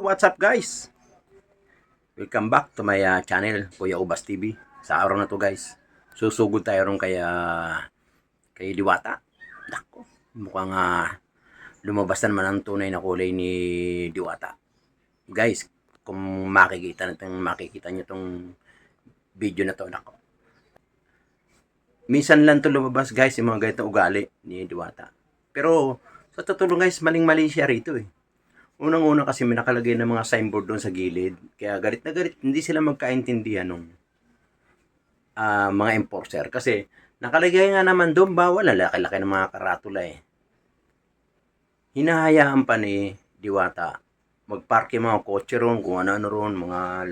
what's up guys? Welcome back to my channel, Kuya Ubas TV. Sa araw na to guys, susugod tayo ron kay Diwata. Nako, mukhang lumabas na naman ang tunay na kulay ni Diwata. Guys, kung makikita nyo tong video na to, nako. Minsan lang to lumabas guys, yung mga ganitong ugali ni Diwata. Pero sa totoo guys, maling-mali siya rito eh. Unang-una kasi may nakalagay ng mga signboard doon sa gilid. Kaya galit na galit. Hindi sila magkaintindihan ng mga enforcer. Kasi nakalagay nga naman doon, bawal. Laki-laki ng mga karatula eh. Hinahayaan pa ni Diwata magpark yung mga kotse ron, kung ano-ano ron, mga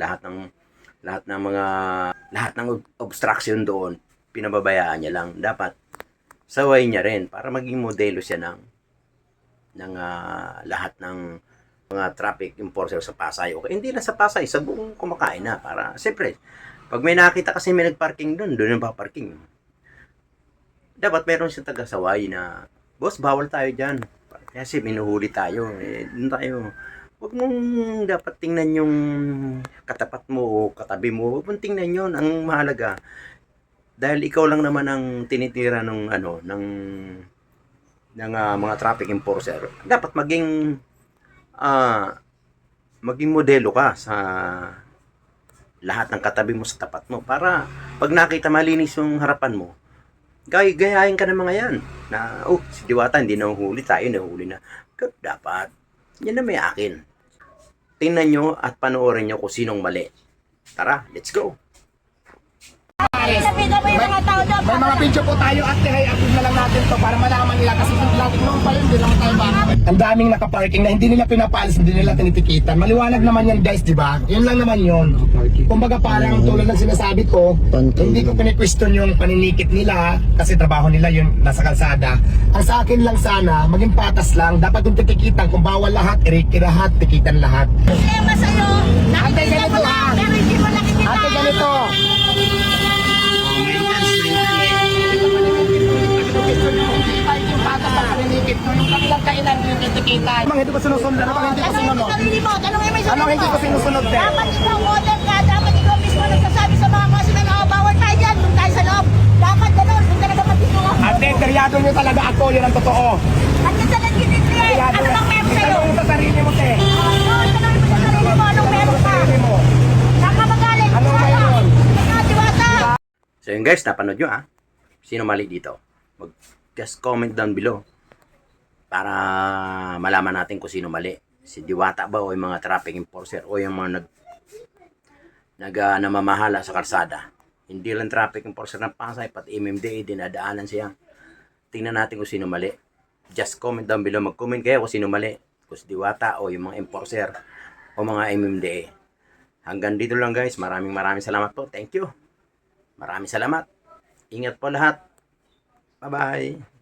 lahat ng obstruction doon, pinababayaan niya lang. Dapat saway niya rin para maging modelo siya ng lahat ng mga traffic enforcer sa Pasay. Okay, hindi na sa Pasay, sa buong kumakain na. Para, siyempre, pag may nakita kasi may nagparking doon yung paparking. Dapat meron siyang taga-saway na, boss, bawal tayo dyan. Kasi minuhuli tayo. Doon tayo. Huwag mong dapat tingnan yung katapat mo o katabi mo. Huwag mong tingnan yun. Ang mahalaga, dahil ikaw lang naman ang tinitira ng mga traffic enforcer, dapat maging modelo ka sa lahat ng katabi mo sa tapat mo para pag nakita malinis yung harapan mo, gayahin ka ng mga yan na, si Diwata hindi nahuli, tayo nahuli na. Dapat yan na may akin. Tingnan nyo at panoorin nyo kung sinong mali. Tara, let's go. May mga video po tayo at i-upload na lang natin to para malaman nila kasi lagi noon pa yun, hindi lang tayo ba? Ang daming nakaparking na hindi nila pinapaalis, hindi nila tinitikitan. Maliwanag naman yan guys, di ba? Yun lang naman yun. Kumbaga parang tulad ng sinasabi ko, hindi ko pini-question yung paninikit nila kasi trabaho nila yun nasa kalsada. Ang sa akin lang sana, maging patas lang, dapat yung titikitan, kung bawal lahat, lahat, tikitan lahat. Problema sa'yo, nakikita mo lang, pero hindi mo nakikita. Ate ganito. Yung kabilang kainan yung titikita. Mang hindi ko sinusunod. Ano hindi ko sinunod? Ano hindi ko sinusunod? Dapat ikaw order ka, dapat ikaw mismo nagsasabi sa mga customer na bawal tayo dyan, kung tayo sa loob. Dapat gano'n, kung talaga matino. Ate, karyado nyo talaga ako, yun ang totoo. At yung talagang ginitri, ano bang meron sa'yo? Tanong mo sa sarili mo, te. Tanong mo sa sarili mo, anong meron ka? Nakamagaling, ano meron? Diwata. So yun guys, napanood nyo sino mali dito. Just comment down below para malaman natin kung sino mali. Si Diwata ba o yung mga traffic enforcer o yung mga namamahala sa kalsada. Hindi lang traffic enforcer ng Pasay, pati MMDA, dinadaanan siya. Tingnan natin kung sino mali. Just comment down below. Mag-comment kayo kung sino mali. Kung si Diwata o yung mga enforcer o mga MMDA. Hanggang dito lang guys. Maraming salamat po. Thank you. Maraming salamat. Ingat po lahat. Bye-bye.